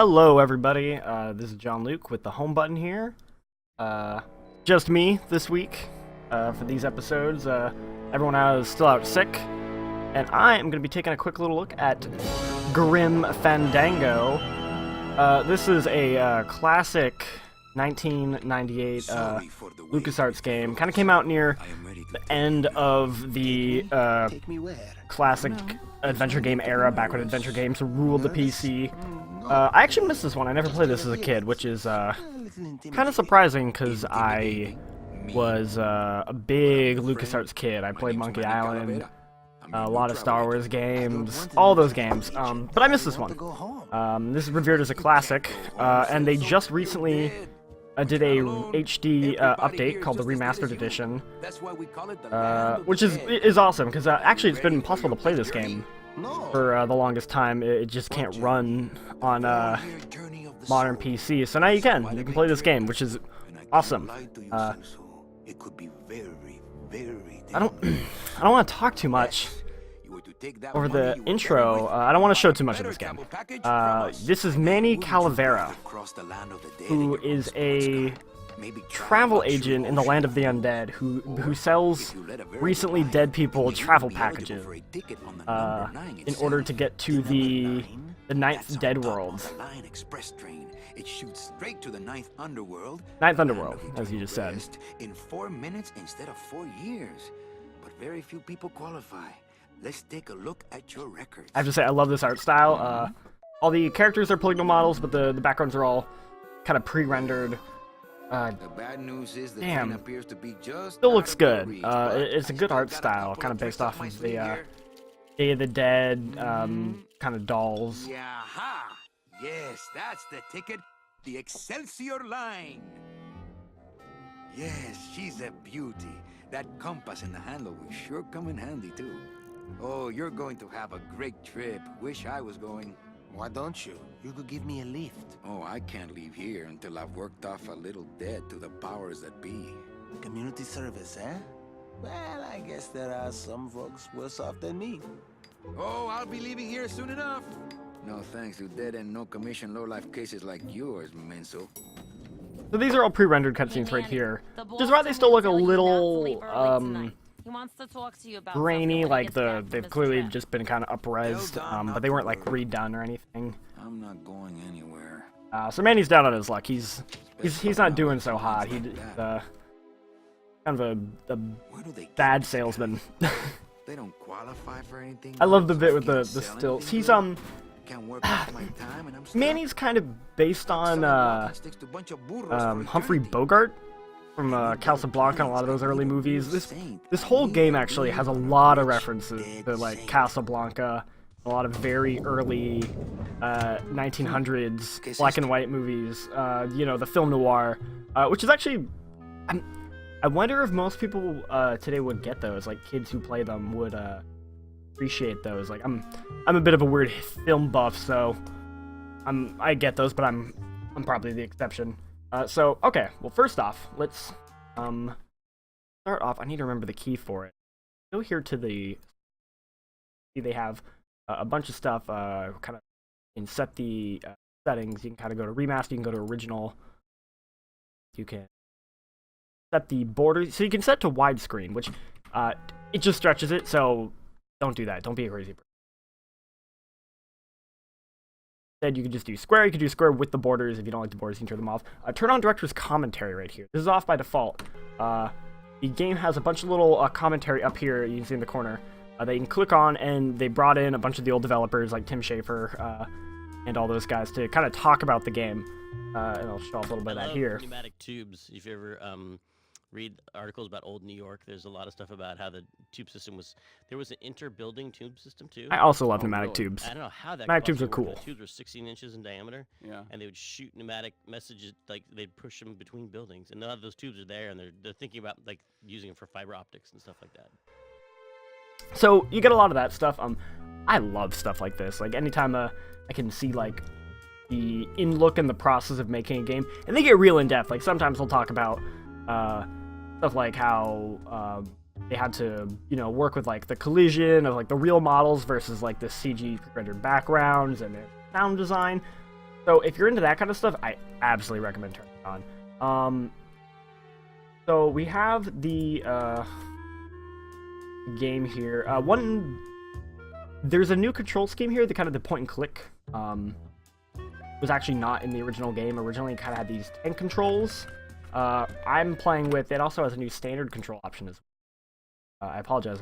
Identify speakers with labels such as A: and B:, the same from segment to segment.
A: Hello, everybody. This is Jean-Luc with the home button here. Just me this week for these episodes. Everyone else is still out sick, and I am going to be taking a quick little look at Grim Fandango. This is a classic 1998 LucasArts game. Kind of came out near the end of the classic adventure game era, back when adventure games ruled the PC. I actually missed this one. I never played this as a kid, which is kind of surprising because I was a big LucasArts kid. I played Monkey Island, a lot of Star Wars games, all those games, but I missed this one. This is revered as a classic, and they just recently did a HD update called the Remastered Edition, which is awesome, because actually it's been impossible to play this game for the longest time. It just can't run on modern PC, so now you can play this game, which is awesome. I don't want to talk too much over the intro. I don't want to show too much of this game. This is Manny Calavera, who is a travel agent in the land of the undead who sells recently dead people travel packages in order to get to the ninth dead world.
B: It shoots straight to the ninth underworld.
A: Ninth underworld, as you just said.
B: In 4 minutes instead of 4 years. But very few people qualify. Let's take a look at your record.
A: I have to say, I love this art style. All the characters are polygonal models, but the backgrounds are all kind of pre-rendered.
B: The bad news is the
A: damn,
B: appears to be just
A: still looks good. It's a good art style, kind of based off of the Day of the Dead kind of dolls.
B: Yeah-ha! Yes, that's the ticket. The Excelsior line. Yes, she's a beauty. That compass in the handle will sure come in handy, too. Oh, you're going to have a great trip. Wish I was going.
C: Why don't you? You could give me a lift.
B: Oh, I can't leave here until I've worked off a little debt to the powers that be.
C: Community service, eh? Well, I guess there are some folks worse off than me.
B: Oh, I'll be leaving here soon enough. No thanks to dead and no commission low-life cases like yours, Menso.
A: So these are all pre-rendered cutscenes right here, which is why they still look a little grainy, like they've clearly just been kind of up-resed, but they weren't like redone or anything.
B: I'm not going anywhere.
A: So Manny's down on his luck. He's not doing so hot. He's kind of a bad salesman.
B: They don't qualify for anything.
A: I love the bit with the stills. He's
B: Can't work off my time and I'm
A: Manny's kind of based on Humphrey Bogart from Casablanca and a lot of those early movies. This whole game actually has a lot of references to like Casablanca, a lot of very early 1900s black and white movies. You know, the film noir, which is actually, I wonder if most people today would get those. Like kids who play them would appreciate those. Like I'm a bit of a weird film buff, so I get those, but I'm probably the exception. So okay, well first off, let's start off. I need to remember the key for it. Go here to the. See, they have a bunch of stuff. Kind of you can set the settings. You can kind of go to remaster. You can go to original. You can set the border, so you can set to widescreen, which it just stretches it. So don't do that. Don't be a crazy person. Instead, you can just do square. You can do square with the borders. If you don't like the borders, you can turn them off. Turn on director's commentary right here. This is off by default. The game has a bunch of little commentary up here you can see in the corner that you can click on, and they brought in a bunch of the old developers like Tim Schafer and all those guys to kind of talk about the game. And I'll show off a little bit of that here.
D: Pneumatic tubes. If you ever read articles about old New York, there's a lot of stuff about how the tube system was. There was an inter-building tube system too.
A: I also love pneumatic tubes.
D: I don't know how that.
A: Pneumatic tubes are cool.
D: The tubes were 16 inches in diameter.
E: Yeah.
D: And they would shoot pneumatic messages, like they'd push them between buildings, and none of those tubes are there, and they're thinking about like using them for fiber optics and stuff like that.
A: So you get a lot of that stuff. I love stuff like this. Like anytime I can see like the in look and the process of making a game, and they get real in depth. Like sometimes they'll talk about stuff like how they had to, you know, work with like the collision of like the real models versus like the CG rendered backgrounds and the sound design. So if you're into that kind of stuff, I absolutely recommend turning it on. So we have the game here. There's a new control scheme here, the kind of the point and click. Was actually not in the original game. Originally, it kind of had these tank controls. I'm playing with, it also has a new standard control option as well. I apologize.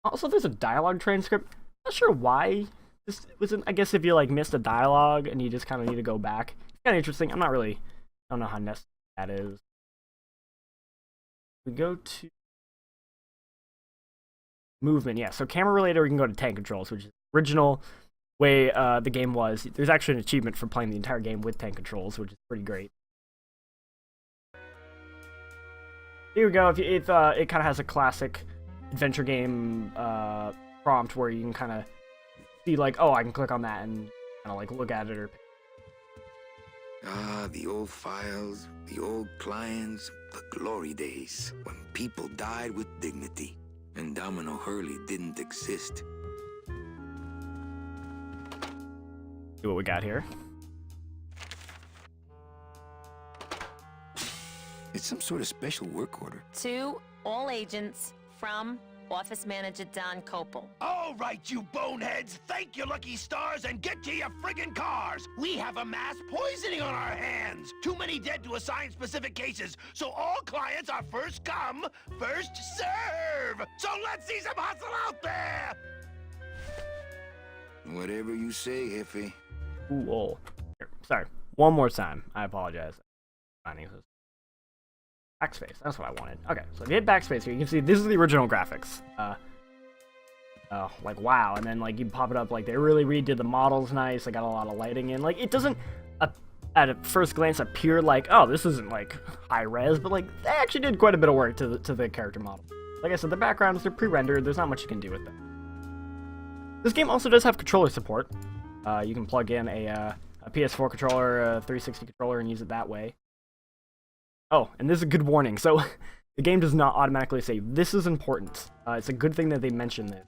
A: Also, there's a dialogue transcript. Not sure why this wasn't. I guess if you like missed a dialogue and you just kind of need to go back, it's kind of interesting. I don't know how necessary that is. We go to movement. Yeah, so camera related, we can go to tank controls, which is the original way the game was. There's actually an achievement for playing the entire game with tank controls, which is pretty great. Here we go. It kind of has a classic adventure game prompt where you can kind of see like, oh, I can click on that and kind of like look at it or.
B: Ah, the old files, the old clients, the glory days when people died with dignity and Domino Hurley didn't exist.
A: See what we got here.
B: It's some sort of special work order.
E: To all agents from Office Manager Don Copel.
F: All right, you boneheads, thank your lucky stars and get to your friggin' cars. We have a mass poisoning on our hands. Too many dead to assign specific cases, so all clients are first come, first serve. So let's see some hustle out there.
B: Whatever you say, Jefe.
A: Ooh, oh. Here, sorry. One more time. I apologize. Finding this. Backspace. That's what I wanted. Okay, so if you hit backspace here, you can see this is the original graphics. Like wow, and then like you pop it up, like they really redid the models nice. They got a lot of lighting in. Like it doesn't, at a first glance, appear like, oh, this isn't like high res, but like they actually did quite a bit of work to the character model. Like I said, the backgrounds are pre-rendered. There's not much you can do with them. This game also does have controller support. You can plug in a PS4 controller, a 360 controller, and use it that way. Oh, and this is a good warning. So, the game does not automatically say, this is important. It's a good thing that they mentioned it.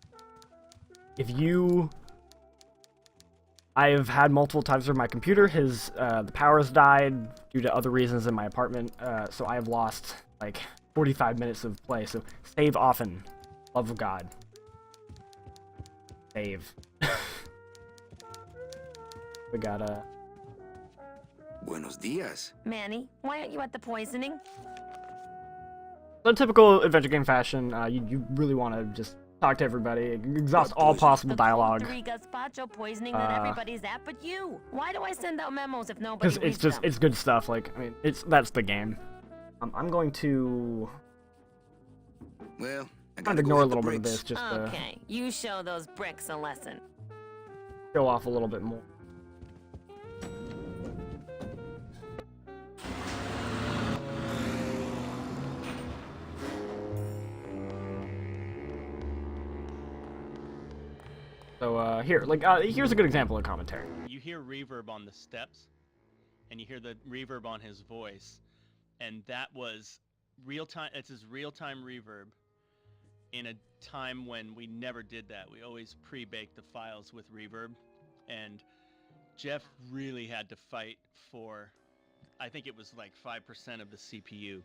A: I have had multiple times where my computer the power has died due to other reasons in my apartment, so I have lost, like, 45 minutes of play. So, save often. Love of God. Save. We got
B: Buenos dias.
E: Manny, why aren't you at the poisoning?
A: in typical adventure game fashion, you really want to just talk to everybody, exhaust all possible dialogue.
E: The gazpacho poisoning that everybody's at but you. Why do I send out memos if nobody
A: Because it's good stuff. Like, I mean, that's the game. I'm going to
B: Well, I
A: kind
B: gotta
A: of ignore
B: go
A: a
B: hit the
A: little bit of
B: bricks.
A: this just
E: Okay, you show those bricks a lesson.
A: show off a little bit more. So here's a good example of commentary.
G: You hear reverb on the steps, and you hear the reverb on his voice, and that was real time. It's his real time reverb in a time when we never did that. We always pre-baked the files with reverb, and Jeff really had to fight for, I think it was like 5% of the CPU.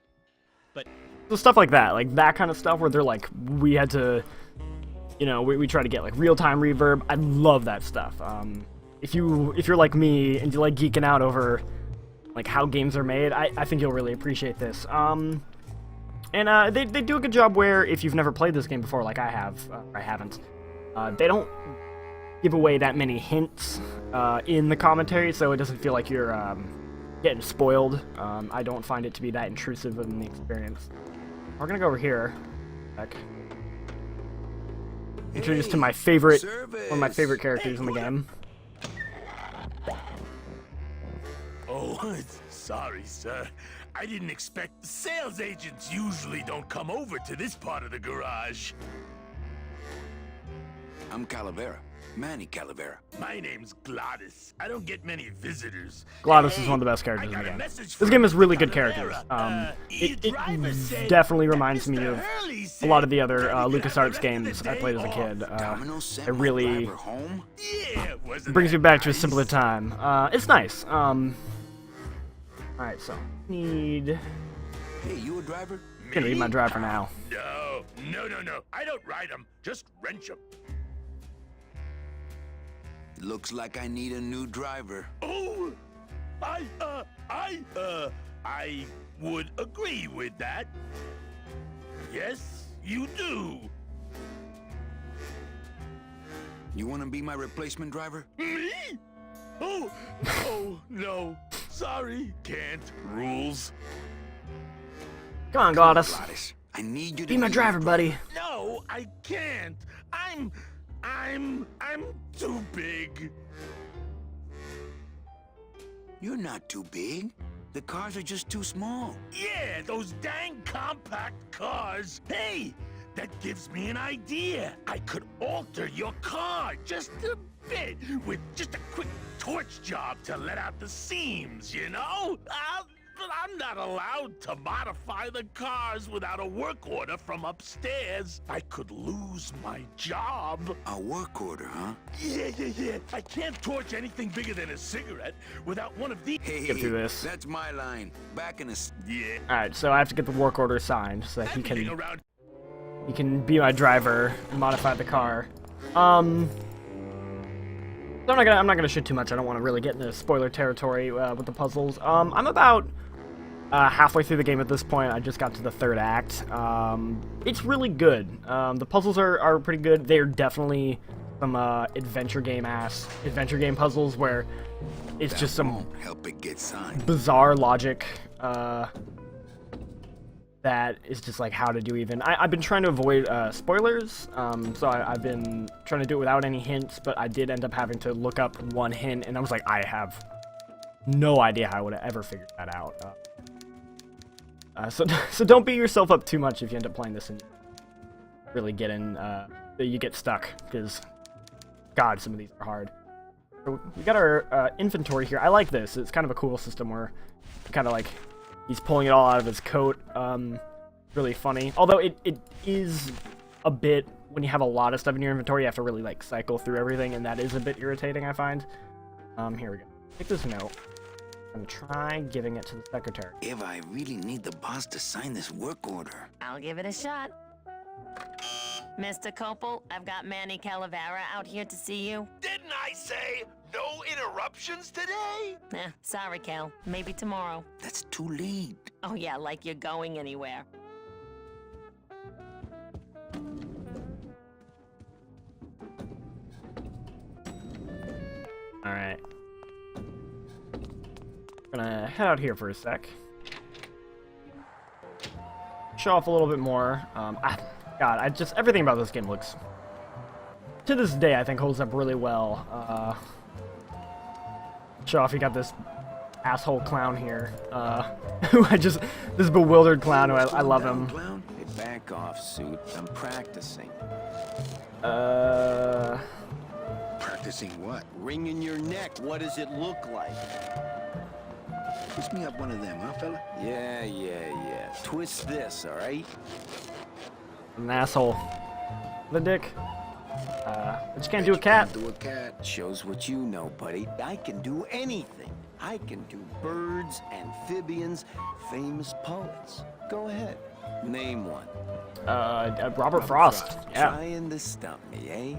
G: But
A: So stuff like that kind of stuff where they're like, we had to, we try to get like real-time reverb. I love that stuff. If you're like me and you like geeking out over like how games are made, I think you'll really appreciate this. And they do a good job where if you've never played this game before, like I have, or I haven't, they don't give away that many hints in the commentary, so it doesn't feel like you're getting spoiled. I don't find it to be that intrusive in the experience. We're gonna go over here. Back. Introduced to my favorite, one of my favorite characters in the game.
F: Oh, sorry, sir. I didn't expect sales agents usually don't come over to this part of the garage.
B: I'm Calavera. Manny Calavera.
F: My name's Glottis. I don't get many visitors.
A: Glottis is one of the best characters in the game. This game has really good characters. It definitely reminds me of a lot of the other LucasArts games I played as a kid. It really brings me back to a simpler time. It's nice. Alright, so need...
B: Hey, you a driver?
A: Gonna be my driver now.
F: No. I don't ride them. Just wrench them.
B: Looks like I need a new driver.
F: Oh, I would agree with that. Yes, you do.
B: You want to be my replacement driver?
F: Me? Oh, no. Sorry, can't. Rules.
A: Come on, Glottis.
B: Glottis, I need you to
A: Be my driver, buddy.
F: No, I can't. I'm too big.
B: You're not too big. The cars are just too small.
F: Yeah, those dang compact cars. Hey, that gives me an idea. I could alter your car just a bit with just a quick torch job to let out the seams, you know? But I'm not allowed to modify the cars without a work order from upstairs. I could lose my job.
B: A work order, huh?
F: Yeah. I can't torch anything bigger than a cigarette without one of these.
B: Hey,
A: Get through this.
B: That's my line. Back in a...
F: Yeah.
A: Alright, so I have to get the work order signed so that
F: Everything around.
A: he can be my driver and modify the car. So I'm not gonna shit too much. I don't want to really get into spoiler territory with the puzzles. I'm about halfway through the game at this point. I just got to the third act. It's really good. The puzzles are pretty good. They're definitely some adventure game puzzles where it's
B: That
A: just some
B: won't help it get signed.
A: bizarre logic that is just like how to do even. I've been trying to avoid spoilers, so I've been trying to do it without any hints, but I did end up having to look up one hint, and I was like, I have no idea how I would have ever figured that out. So don't beat yourself up too much if you end up playing this and really get in, you get stuck, because, God, some of these are hard. So we got our inventory here. I like this. It's kind of a cool system where kind of like he's pulling it all out of his coat. Really funny. Although it is a bit, when you have a lot of stuff in your inventory, you have to really like cycle through everything, and that is a bit irritating, I find. Here we go. Take this note and try giving it to the secretary.
B: If I really need the boss to sign this work order.
E: I'll give it a shot. Mr. Copel, I've got Manny Calavera out here to see you.
F: Didn't I say no interruptions today?
E: Sorry, Cal. Maybe tomorrow.
B: That's too late.
E: Oh yeah, like you're going anywhere.
A: Alright. Gonna head out here for a sec. Show off a little bit more. God, everything about this game looks, to this day, I think holds up really well. Show off, you got this asshole clown here, who this bewildered clown who I love him.
B: Clown?
C: Hey, back off, suit. I'm practicing.
B: Practicing what?
C: Ring in your neck. What does it look like?
B: Twist me up one of them, huh, fella?
C: Yeah. Twist this, all right?
A: An asshole. The dick. But you can't do a cat.
B: Do a cat.
C: Shows what you know, buddy. I can do anything. I can do birds, amphibians, famous poets. Go ahead. Name one.
A: Robert Frost. Yeah.
C: Trying to stump me, eh?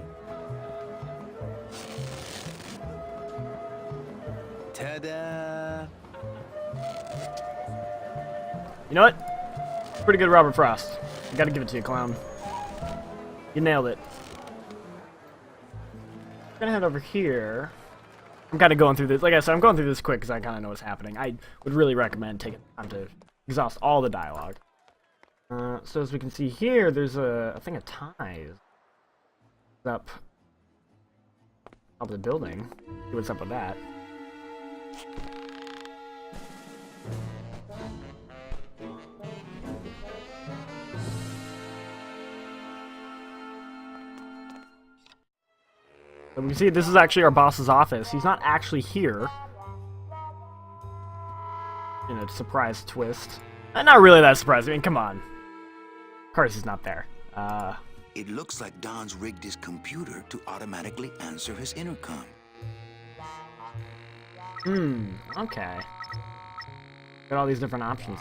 C: Ta-da!
A: You know what? Pretty good, Robert Frost. I gotta give it to you, clown. You nailed it. I'm gonna head over here. I'm kind of going through this. Like I said, I'm going through this quick because I kind of know what's happening. I would really recommend taking time to exhaust all the dialogue. So as we can see here, there's a thing of ties up the building. See what's up with that. So we see this is actually our boss's office. He's not actually here. In a surprise twist. Not really that surprising. I mean, come on. Of course he's not there.
B: It looks like Don's rigged his computer to automatically answer his intercom.
A: Okay. Got all these different options.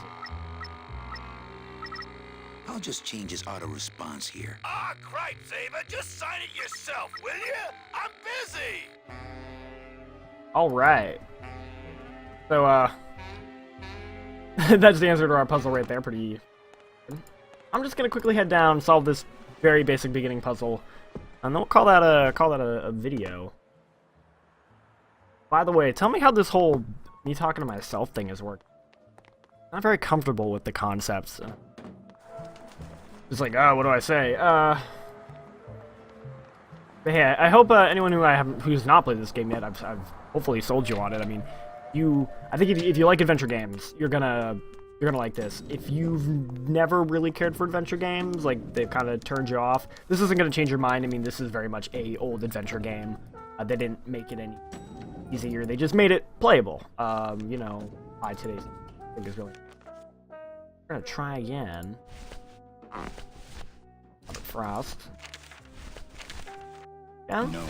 B: I'll just change his auto response here.
F: Ah, cripes, Ava, just sign it yourself, will you? I'm busy.
A: Alright. So, that's the answer to our puzzle right there. Pretty. I'm just gonna quickly head down, solve this very basic beginning puzzle, and then we'll call that a video. By the way, tell me how this whole me talking to myself thing has worked. I'm not very comfortable with the concepts. It's like, what do I say? But yeah, I hope anyone who's not played this game yet, I've hopefully sold you on it. I mean, I think if you like adventure games, you're gonna like this. If you've never really cared for adventure games, like they've kind of turned you off, this isn't gonna change your mind. I mean, this is very much a old adventure game. They didn't make it any easier. They just made it playable. You know, by today's, I think is really. We're gonna try again. Frost. Yeah?
B: No.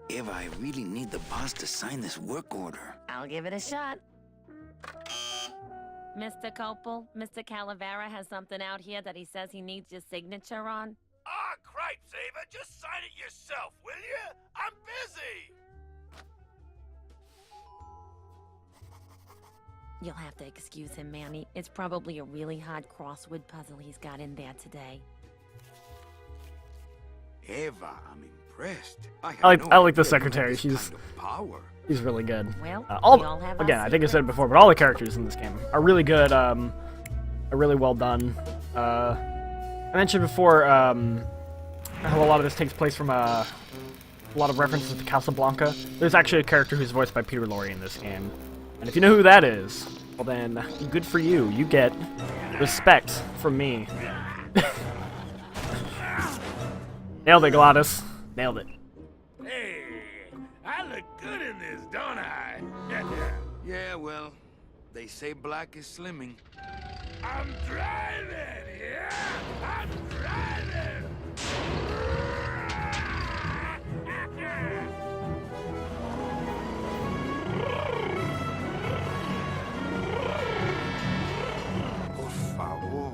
B: Eva, I really need the boss to sign this work order.
E: I'll give it a shot. Mr. Copel, Mr. Calavera has something out here that he says he needs your signature on.
F: Ah, cripes, Ava, just sign it yourself, will you? I'm busy.
E: You'll have to excuse him, Manny. It's probably a really hard crossword puzzle he's got in there today.
B: Eva, I'm impressed.
A: I like the secretary. She's really good.
E: Well,
A: Again, I think I said it before, but all the characters in this game are really good. Are really well done. I mentioned before how a lot of this takes place from a lot of references to Casablanca. There's actually a character who's voiced by Peter Lorre in this game. And if you know who that is, well then, good for you. You get respect from me. Nailed it, Gladys. Nailed it.
F: Hey, I look good in this, don't I?
B: Yeah, well, they say black is slimming.
F: I'm driving, yeah? I'm driving!
B: Por favor.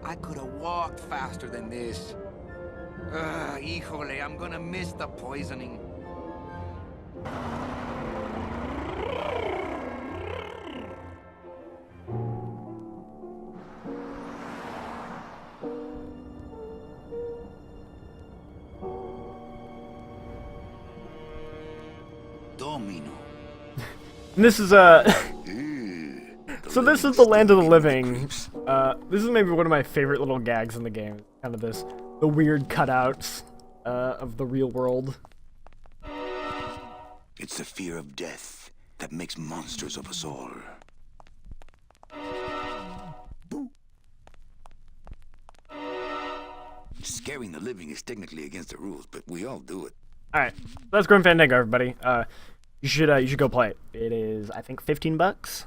B: I could have walked faster than this. Híjole, I'm gonna miss the poisoning. Domino.
A: And this is so this is the land of the living. This is maybe one of my favorite little gags in the game. Kind of the weird cutouts of the real world.
B: It's the fear of death that makes monsters of us all. Scaring the living is technically against the rules, but we all do it.
A: All right, that's Grim Fandango, everybody. You should go play it. It is, I think, $15.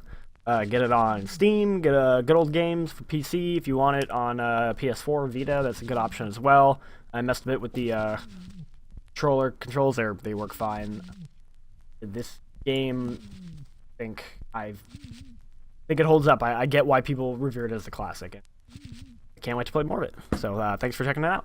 A: Get it on Steam. Get Good Old Games for PC if you want it on PS4 or Vita. That's a good option as well. I messed a bit with the controls there. They work fine. This game, I think it holds up. I get why people revere it as a classic. I can't wait to play more of it. So thanks for checking it out.